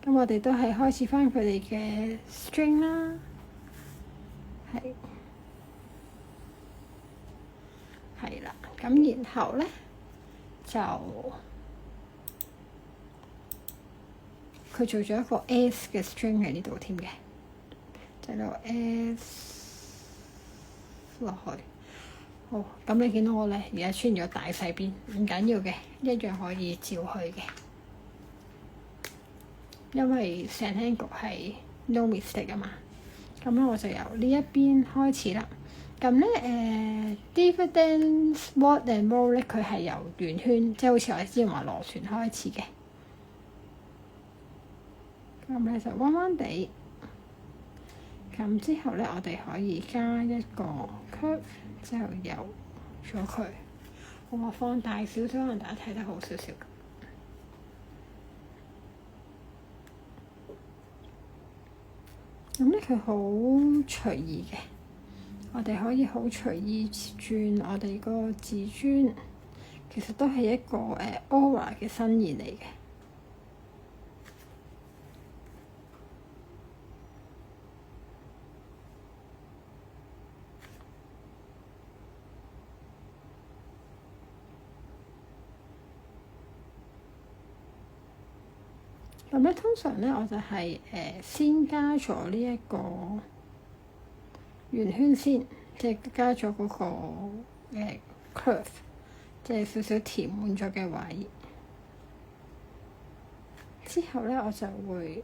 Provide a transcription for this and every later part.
咁我哋都係開始翻佢哋嘅 string 啦，係啦。咁然後咧就佢做咗一個 S 嘅 string 喺呢度添嘅，就攞 S 落去。好，咁你見到我咧，而家出現咗大細邊，唔緊要嘅，一樣可以照去嘅。因為成聽局係 no mistake 啊嘛，咁咧我就由呢一邊開始啦。咁咧dividends what and roll 咧，佢係由圓圈，即係好似我哋之前話螺旋開始嘅。咁咧就彎彎地，咁之後咧我哋可以加一個 curve， 之後游咗佢。我放大少少，可能大家睇得好少少。咁咧佢好隨意嘅，我哋可以好隨意轉我哋個自尊，其實都係一個aura 嘅伸延嚟嘅。咁咧通常咧我就係先加咗呢一個圓圈先，即係加咗嗰個curve， 即係少少填滿咗嘅位。之後咧我就會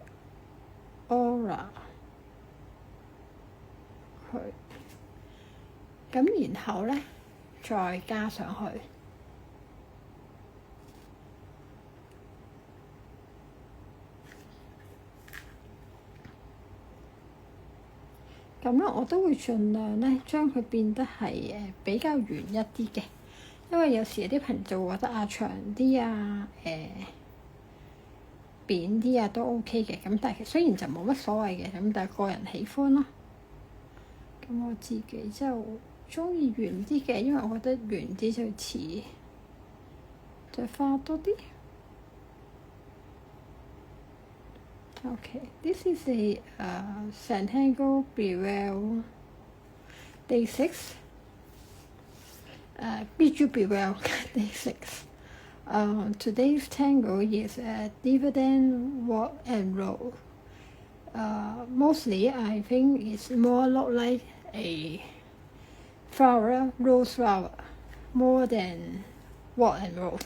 aura 佢，咁然後咧再加上去。咁咧，我都會盡量咧將佢變得係比較圓一啲嘅，因為有時有啲朋友就會覺得長啲啊、扁啲啊都 OK 嘅。咁但係雖然就冇乜所謂嘅，咁但係個人喜歡咯。咁我自己就中意圓啲嘅，因為我覺得圓啲就似就花多啲。Okay, this is a Zentangle Bewell Day 6. Bijou Bewell Day 6. Today's tango is a dividend walk and roll. Mostly, I think it's more look like a flower, rose flower, more than walk and roll.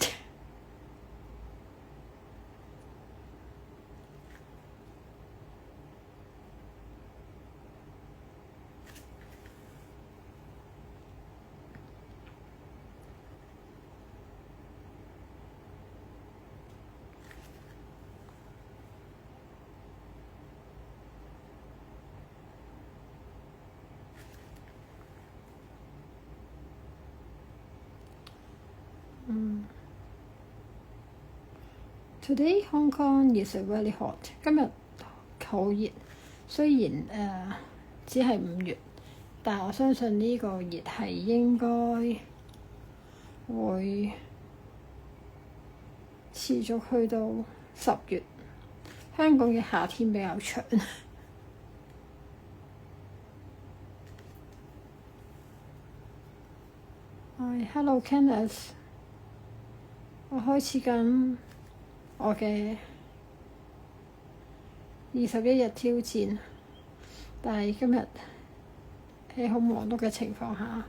Today Hong Kong is very hot. 今日好熱，雖然只係5月，但我相信呢個熱係應該會持續去到10月。香港嘅夏天比較長。Hello Kenneth， 我開始緊我嘅21日挑戰，但係今日喺好忙碌嘅情況下，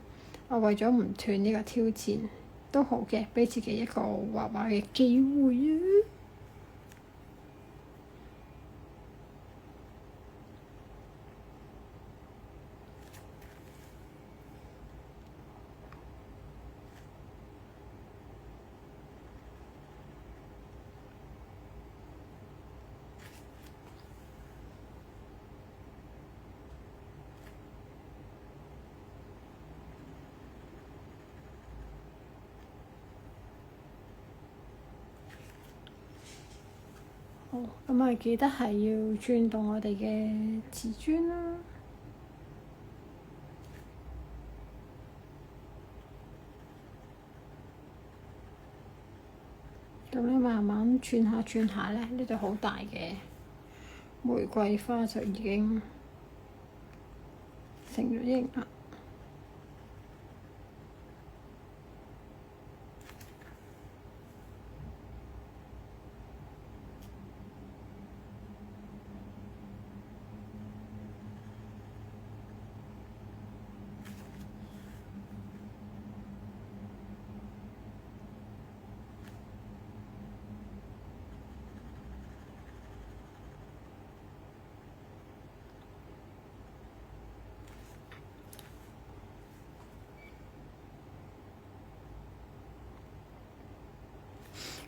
我為咗唔斷呢個挑戰都好嘅，畀自己一個畫畫嘅機會啊！好，咁啊記得係要轉動我哋嘅自尊啦。咁你慢慢轉下轉下咧，呢度好大嘅玫瑰花就已經成咗型啦。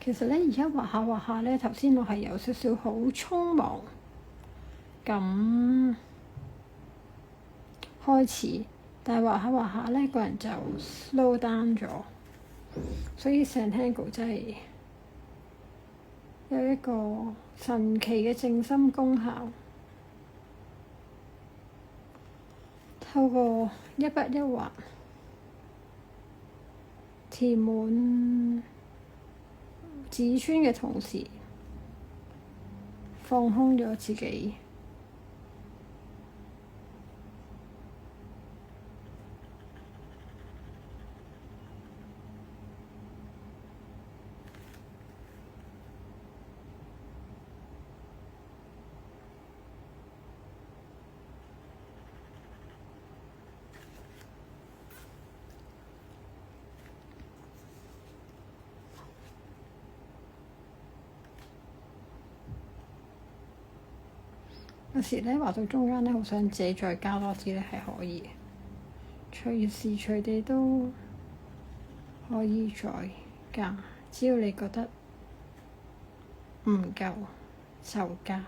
其實咧，而家畫下畫下咧，頭先我係有少少好匆忙咁開始，但係畫下畫下咧，個人就 slow down 咗，所以 Zentangle 真係有一個神奇嘅靜心功效，透過一筆一畫填滿紙川嘅同時，放空咗自己。有時咧畫到中間咧，好想自己再加多啲咧，係可以嘅，隨時隨地都可以再加，只要你覺得唔夠就加。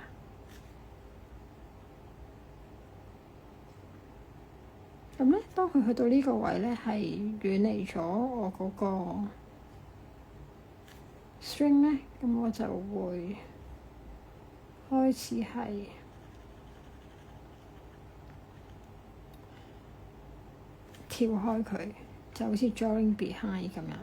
咁咧，當佢去到呢個位咧，係遠離咗我嗰個 string 咧，咁我就會開始係跳開佢，就好似 drawing behind 咁樣。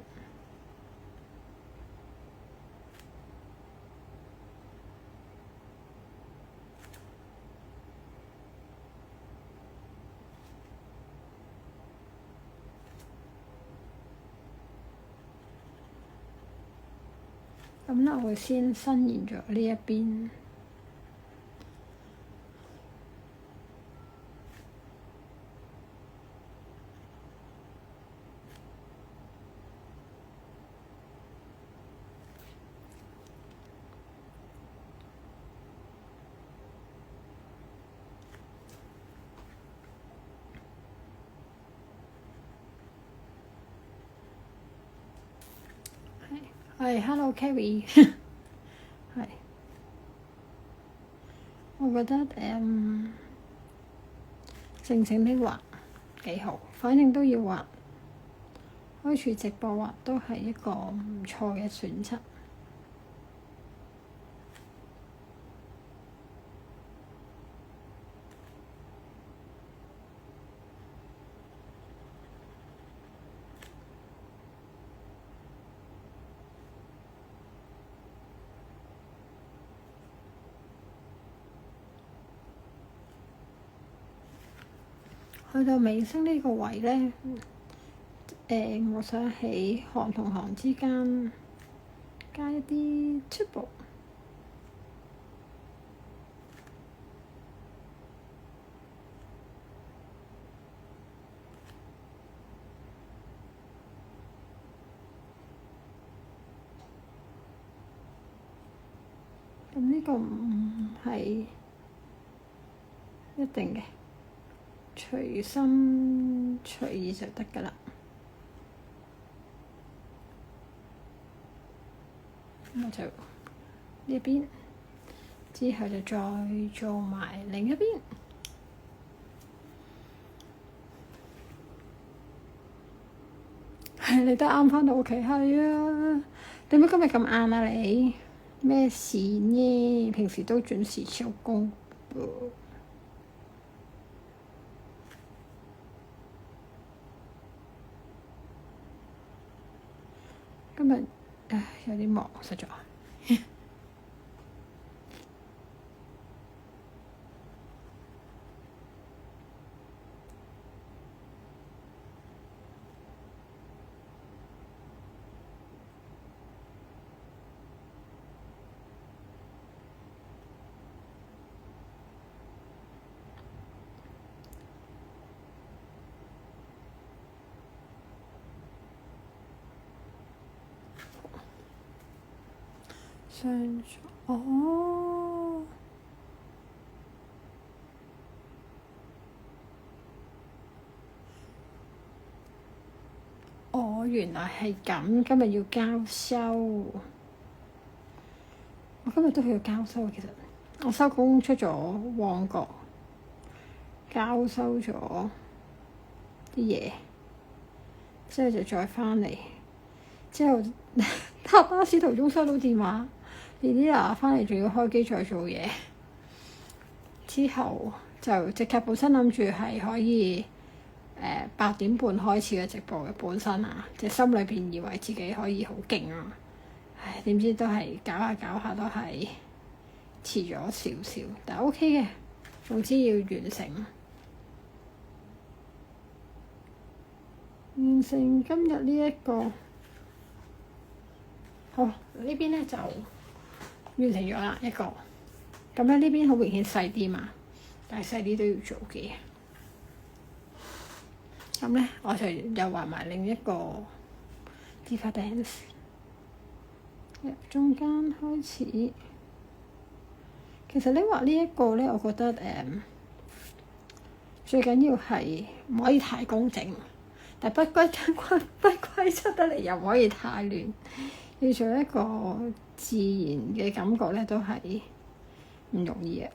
咁咧，我會先伸延咗呢一邊。係，Hello Carrie，係，我覺得靜靜的畫幾好，反正都要畫，開住直播畫都係一個唔錯嘅選擇。去到尾聲呢個位咧，我想喺行同行之間加一啲 triple。咁呢個唔係一定嘅，隨心隨意就得㗎喇。咁我就呢一邊，之後就再做埋另一邊。係你都啱返到屋企，係啊？點解今日咁晏啊？你咩事呢？平時都準時收工噃。今日有啲忙實在。上咗哦。哦，原來係咁，今日要交收。我今日都去咗交收，其實我收工出咗旺角，交收咗啲嘢，之後就再返嚟，之後搭巴士途中收到電話，Lily 返嚟仲要開機再做嘢，之後就即刻本身諗住係可以8點半開始嘅直播嘅本身啊，即係心裏邊以為自己可以好勁啊，唉，點知都係搞下搞下都係遲咗少少，但係 OK 嘅，總之要完成今日呢一個。好，呢邊咧就完成咗啦一個，咁咧呢邊好明顯細啲嘛，但係細啲都要做嘅。咁咧我就又畫埋另一個 Diva Dance， 中間開始。其實你畫呢一個咧，我覺得最緊要係唔可以太工整，但不規則得嚟又唔可以太亂，要做一個自然嘅感覺咧，都係唔容易嘅。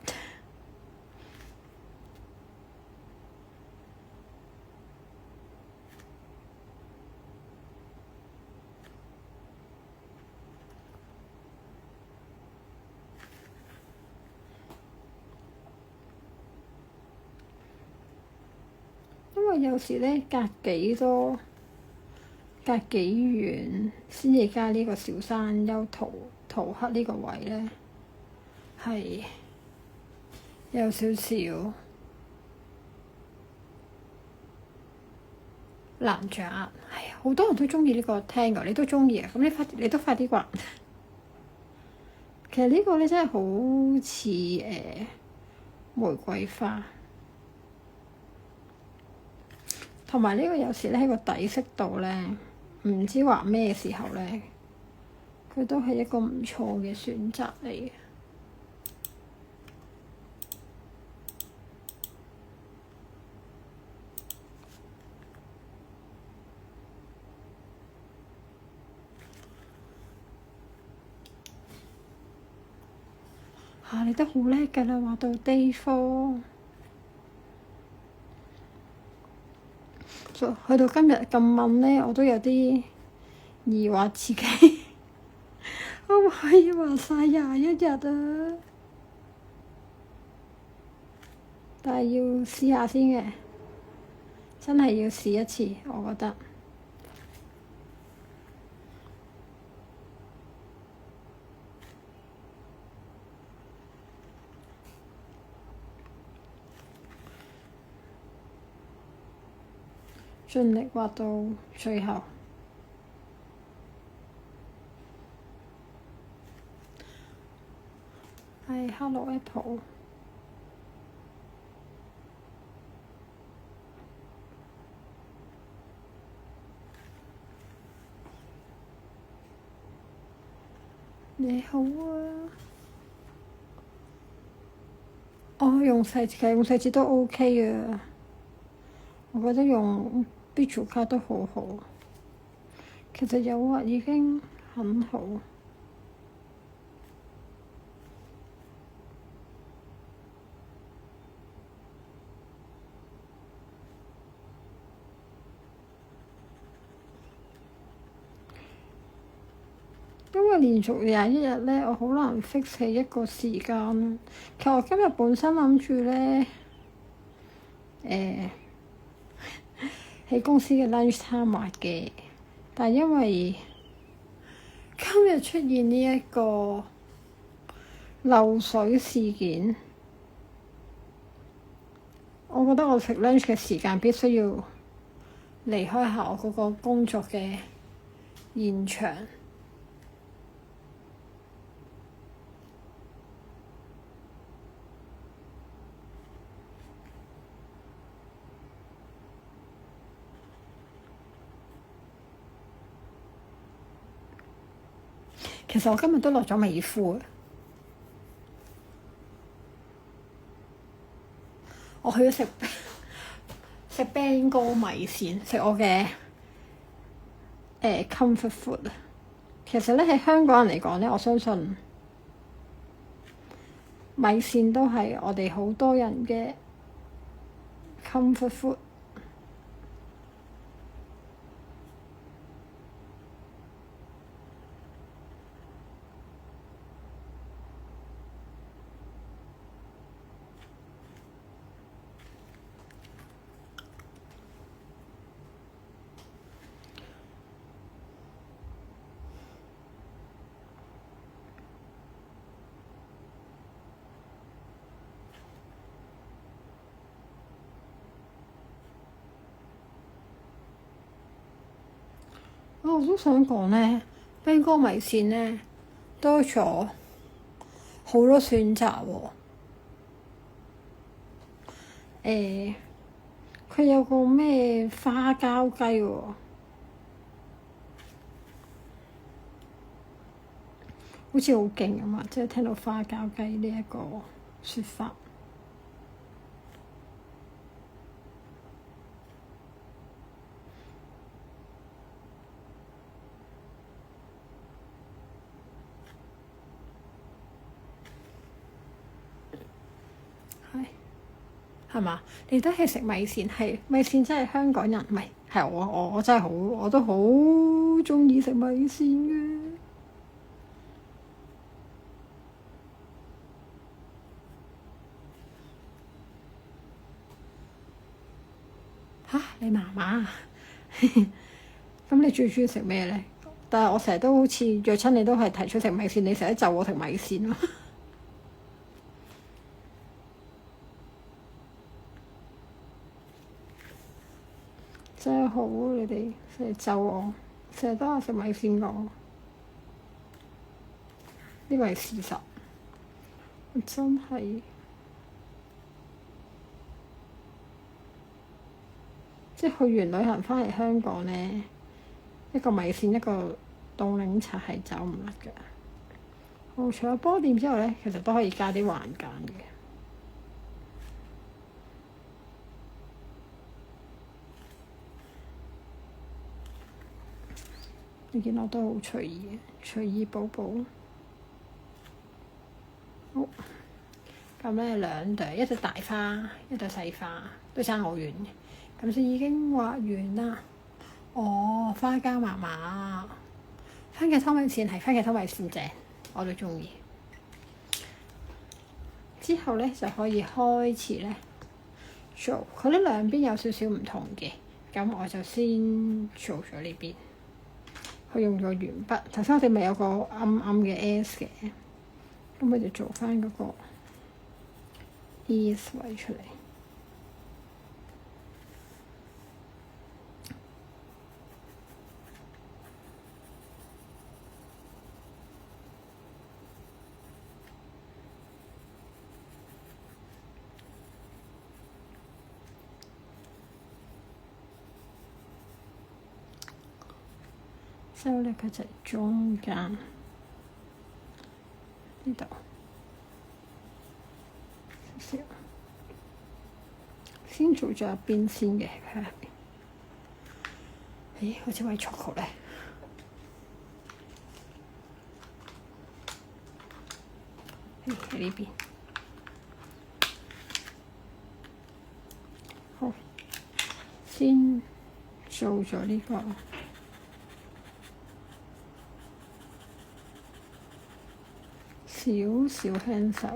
因為有時咧隔幾遠先至加呢個小山丘塗黑呢個位咧，係有少少難掌握。係啊，好多人都中意呢個聽㗎，你都中意啊？咁你都快啲畫。其實呢個咧真係好似玫瑰花。同埋呢個有時咧喺個底色度咧，唔知畫咩時候咧，佢都係一個唔錯嘅選擇嚟嘅。你都好叻㗎啦，畫到 Day 4。去到今日咁問咧，我都有啲疑惑自己可唔可以畫晒21日啊？但係要試下先嘅，真係要試一次，我覺得。盡力畫到最後。係 Hello Apple。你好啊。用細節都 OK 啊。我覺得用 Biju 卡都好好，其實有畫已經很好。因為連續21日咧，我好難 fix 起一個時間。其實我今日本身諗住咧，喺公司嘅 lunch time 畫嘅，但係因為今日出現呢一個漏水事件，我覺得我食 lunch 嘅時間必須要離開下我嗰個工作嘅現場。其實我今日都落咗美孚嘅，我去咗食冰哥米線，食我嘅comfort food 啊。其實咧喺香港人嚟講咧，我相信米線都係我哋好多人嘅 comfort food。我都想講咧，冰哥米線咧多咗好多選擇喎。佢有個咩花膠雞喎，好似好勁啊嘛！即係聽到花膠雞呢一個説法。係嘛？你都係食米線，係米線真係香港人，唔係我真係我都好鍾意食米線嘅。嚇！你媽媽？咁你最鍾意食咩咧？但係我成日都好似約親你都係提出食米線，你成日就我食米線咯。真係好，你哋成日就我，成日都話食米線個，呢個係事實。我真係，即係去完旅行翻嚟香港咧，一個米線一個凍檸茶係走唔甩嘅。除咗波店之外咧，其實都可以加啲環間嘅。你見我都好隨意嘅，隨意寶寶。好，咁咧兩對，一隻大花，一對細花，都爭好遠嘅。咁先已經畫完啦。哦，花膠麻麻，番茄湯米線係番茄湯米線正，我都鍾意。之後咧就可以開始咧做，佢呢兩邊有少少唔同嘅，咁我就先做咗呢邊。佢用咗鉛筆，頭先我哋咪有個暗暗嘅 S 嘅，咁我就做翻嗰個 S 位出嚟。之後咧，佢就係中間呢度少少，先做咗一邊先嘅佢入邊。咦？好似位 chocolate 咧，喺呢邊。好，先做咗呢個。少少輕手，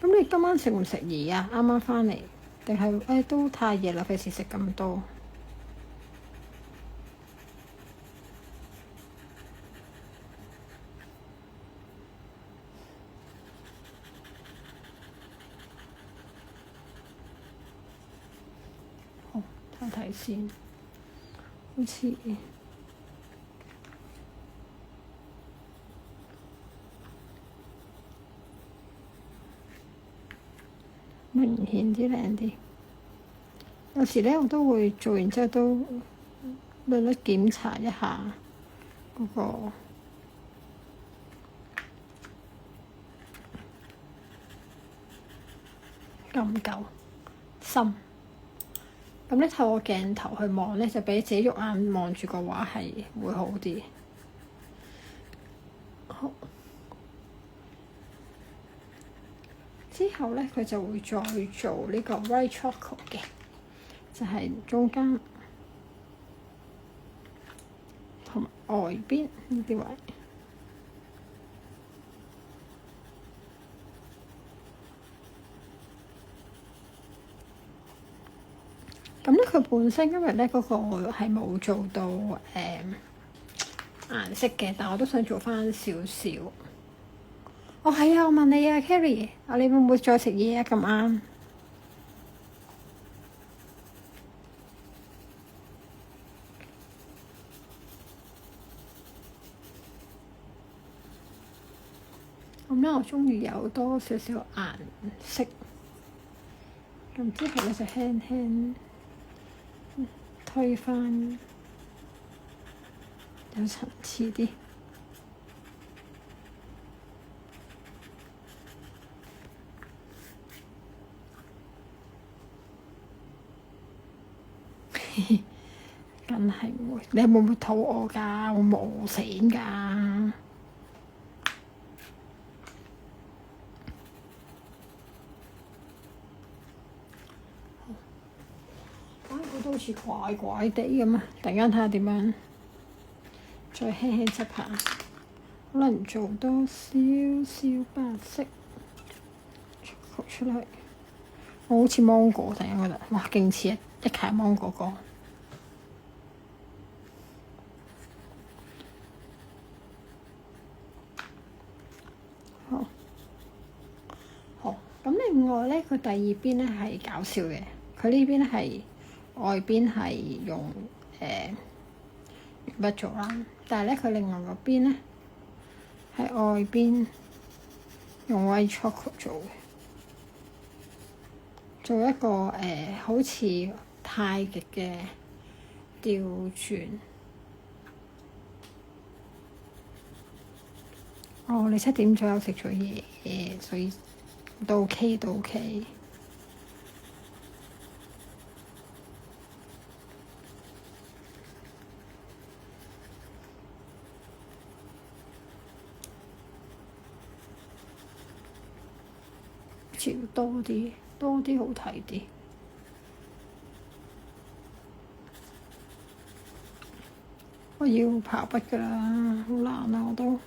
咁你今晚食唔食嘢啊？啱啱返嚟，定係都太夜啦，費事食咁多。睇睇先，好似明顯啲靚啲。有時咧我都會做完之後都略略檢查一下嗰個夠唔夠深。咁咧透過鏡頭去望咧，就比自己肉眼望住個畫係會好啲。好，之後咧佢就會再做呢個 white chocolate 嘅，就係中間同外邊呢啲位。咁咧佢本身因為咧嗰個係冇做到顏色嘅，但我都想做翻少少。哦，係啊，我問你啊 Carrie，你會唔會再食嘢啊？咁啱。咁咧，我中意有多少少顏色。咁之後咧就輕輕推翻，有層次啲。梗係唔會，你會唔會肚餓㗎？會唔會餓醒㗎？覺得好似怪怪地咁啊！突然間睇下點樣，再輕輕執下，可能做多少少白色出嚟。我好似芒果，突然間覺得，哇，勁似一塊芒果乾。好，好。咁另外咧，佢第二邊咧係搞笑嘅，佢呢邊係。外邊係用鉛筆做啦，但係咧佢另外嗰邊咧係外邊用 white chocolate 做嘅，做一個好似太極嘅調轉。哦，你7點左右食咗嘢，所以都 OK，都 OK。多啲好睇啲。我要刨筆㗎啦，好難啊！我都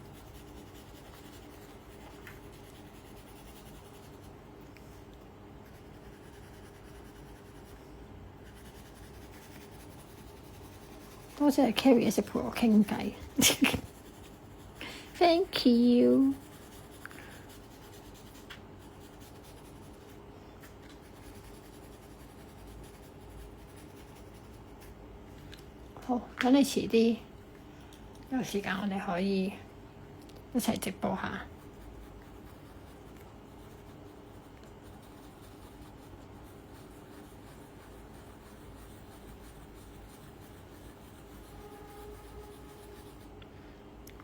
多謝 Carrie 一直陪我傾偈，Thank you。好，等你遲啲有時間，我哋可以一齊直播下。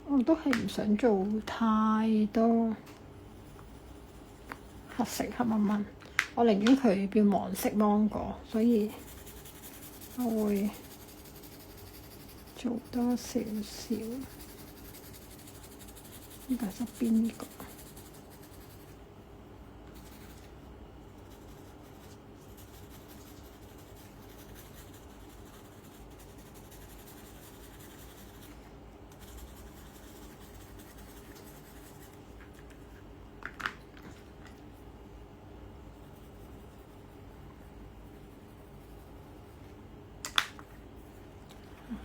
我都係唔想做太多黑色黑蚊蚊，我寧願佢變黃色芒果，所以我會做多少少呢個側邊呢個。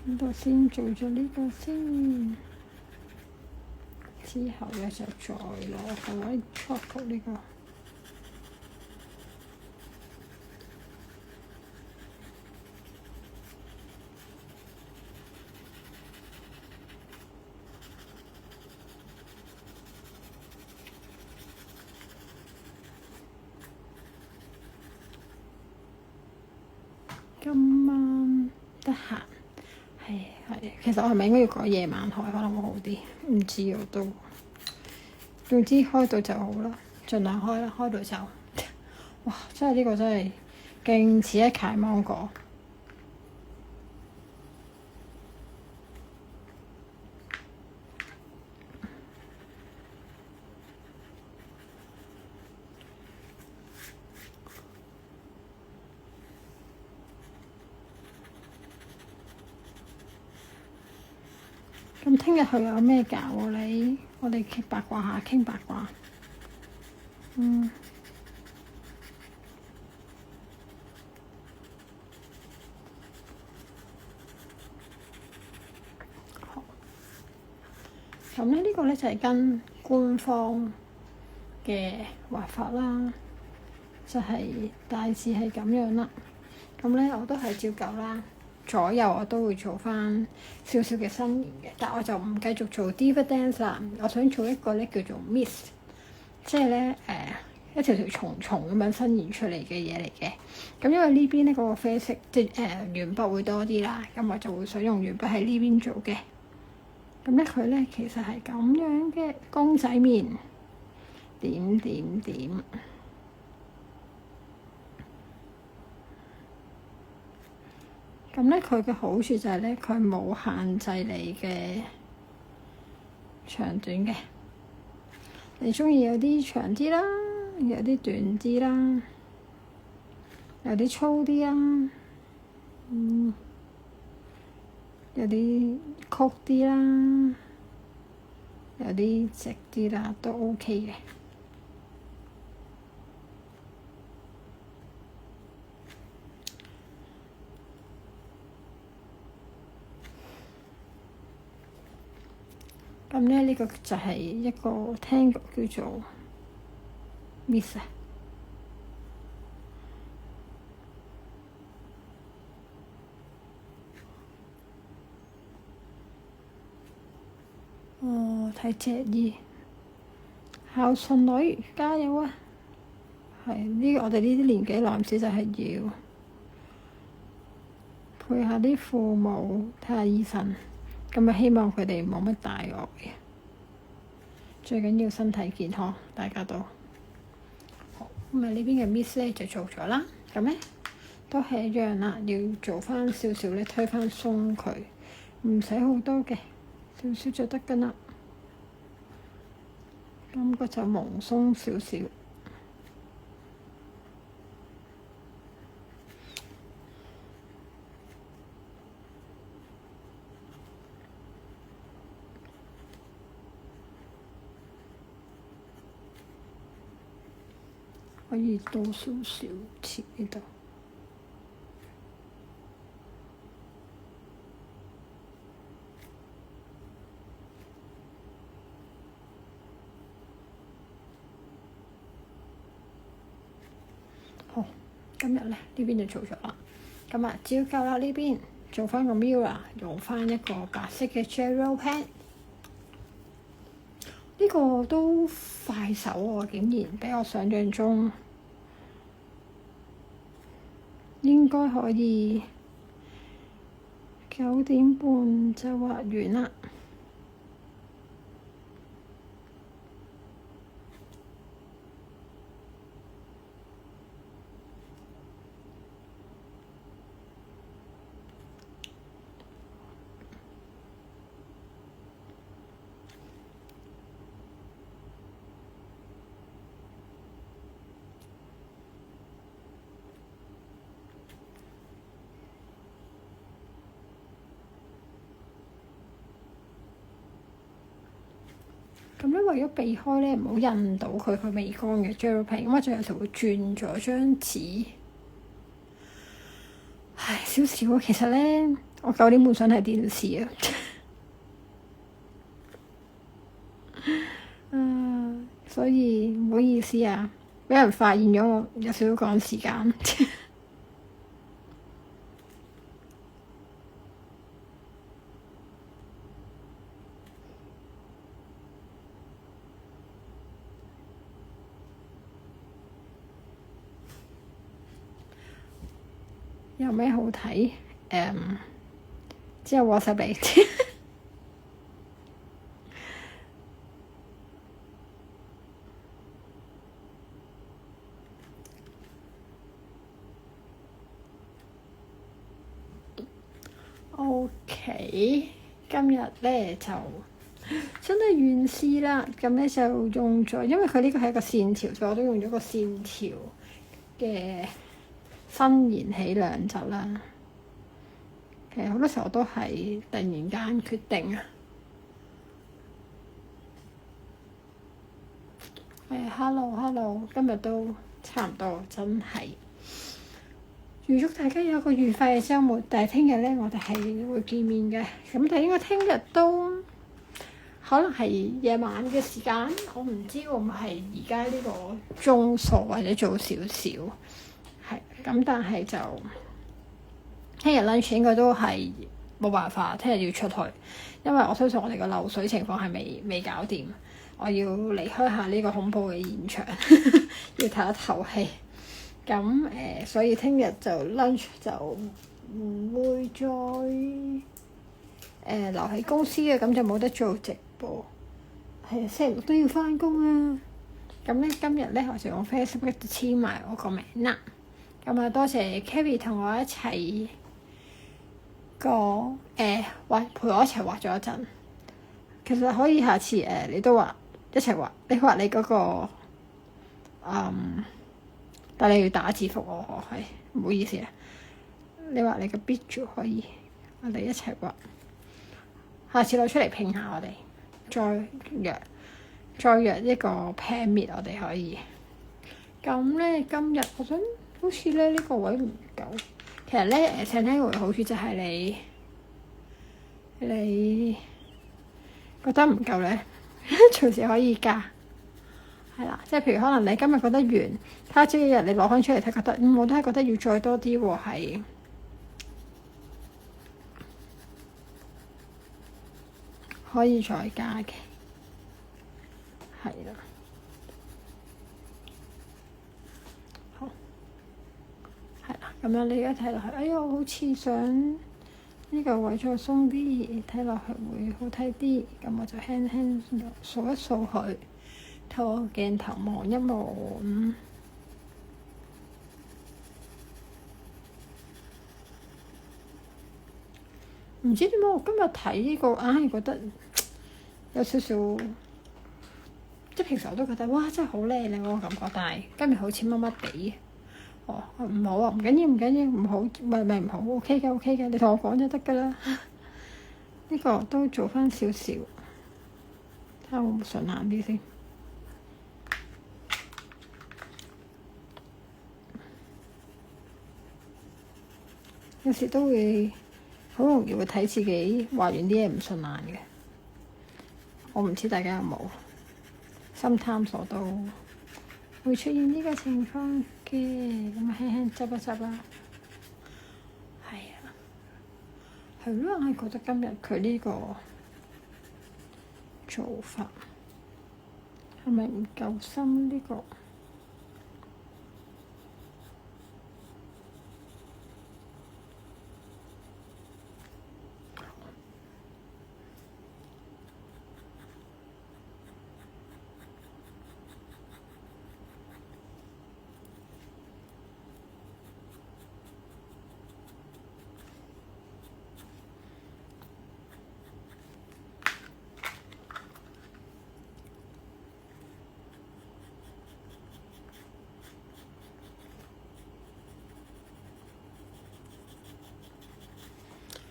呢度先做咗呢個先，之後咧就再攞個 white chocolate 呢個。今晚得閒，係，其實我係咪應該要改夜晚開，可能會好啲？唔知我都，總之開到就好啦，盡量開啦，開到就，哇！真係呢個真係勁似一塊芒果。咁聽日佢有咩搞喎？你我哋傾八卦下，傾八卦。好。咁咧呢個咧就係跟官方嘅畫法啦，就係大致係咁樣啦。咁咧我都係照舊啦。左右我都會做翻少少嘅伸延嘅，但我就唔繼續做 Diva Dance 啦。我想做一個咧叫做 Mist，即係咧一條條蟲蟲咁樣伸延出嚟嘅嘢嚟嘅。咁因為呢邊咧嗰個啡色即係鉛筆會多啲啦，咁我就會想用鉛筆喺呢邊做嘅。咁咧佢咧其實係咁樣嘅公仔麵，點點點。咁咧，佢嘅好處就係咧，佢冇限制你嘅長短嘅。你中意有啲長啲啦，有啲短啲啦，有啲粗啲啦，有啲曲啲啦，有啲直啲啦，都 OK 嘅。咁咧，呢個就係一個聽叫做 Mist。睇隻耳，孝順女加油啊！係呢個，我哋呢啲年紀男士就係要陪下啲父母，睇下醫生。咁啊，希望佢哋冇乜大礙嘅，最緊要身體健康，大家都好。咁啊，呢邊嘅 Mist 咧就做咗啦。咁咧都係一樣啦，要做翻少少咧，推翻鬆佢，唔使好多嘅，少少就得㗎啦。咁個就蒙鬆少少。可以多少少切呢度。好，今日咧呢邊就做咗啦。咁啊，照舊啦，呢邊做翻個 mirror，用翻一個白色嘅 gel pen。呢個都快手喎，竟然比我想象中應該可以9點半就畫完啦。咁咧，為咗避開咧，唔好印到佢未乾嘅 gel pen，咁我就有時會轉咗張紙。唉，少少啊！其實咧，我9點半想睇電視啊。所以唔好意思啊，俾人發現咗我有少少趕時間。有咩好睇？之後 WhatsApp 你。OK，今日咧就真係完事啦。咁咧就用咗，因為佢呢個係一個線條，所以我都用咗個線條嘅新燃起兩集啦。其實好多時候我都係突然間決定啊。Hello，今日都差唔多，真係預祝大家有個愉快嘅週末。但係聽日咧，我哋係會見面嘅。咁但係應該聽日都可能係夜晚嘅時間，我唔知會唔會係而家呢個鐘數或者早少少。係咁，但係就聽日 lunch 應該都係冇辦法，聽日要出去，因為我相信我哋個漏水情況係未搞掂，我要離開下呢個恐怖嘅現場，要唞一唞氣。咁所以聽日就 lunch 就唔會再留喺公司嘅，咁就冇得做直播。係啊，星期六都要返工啊。咁咧今日咧我就用 Facebook 黐埋我個名啦。咁啊，多謝 Kerry 同我一齊陪我一齊畫咗一陣。其實可以下次你都畫一齊畫，你畫你嗰個但你要打字覆我，係唔好意思啊。你畫你個 picture 可以，我哋一齊畫。下次攞出嚟拼下，我哋再約一個 plan meet，我哋可以。咁咧今日我想好似咧呢個位唔夠。其實咧Centennial嘅好處就係你覺得唔夠咧，隨時可以加。係啦，即係譬如可能你今日覺得完，他朝一日你攞翻出嚟睇，覺得我都係覺得要再多啲喎，係可以再加嘅，係啦，好，係啦，咁樣你而家睇落去，哎呀，我好似想呢個位再鬆啲，睇落去會好睇啲，咁我就輕輕掃一掃佢。透過鏡頭望一望，唔知點解我今日睇呢個硬係覺得有少少，即係平時我都覺得哇真係好靚嗰個感覺，但係今日好似乜乜地。哦，唔好啊，唔緊要，唔好咪唔好 ，OK 嘅，你同我講就得㗎啦。呢個都做翻少少，睇下會唔會順眼啲先。有時都會好容易會睇自己畫完啲嘢唔順眼嘅，我唔知大家有冇，sometimes我都會出現呢個情況嘅，咁輕輕執一執啦。係啊，係咯，我係覺得今日佢呢個做法係咪唔夠深呢個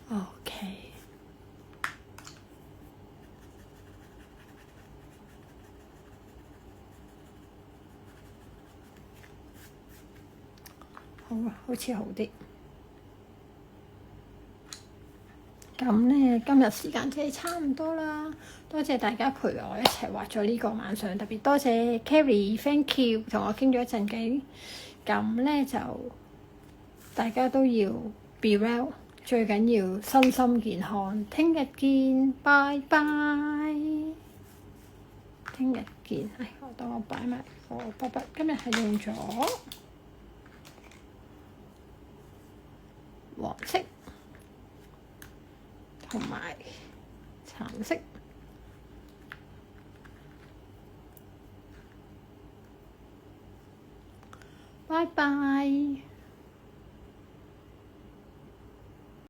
？OK，好啊，好似好啲。咁咧，今日時間真係差唔多啦。多謝大家陪我一齊畫咗呢個晚上，特別多謝 Kerry，thank you，同我傾咗一陣偈。咁咧就大家都要 be well，最緊要身心健康。聽日見，拜拜。聽日見，等我擺埋個筆筆。今日係用咗黃色同埋橙色。拜拜。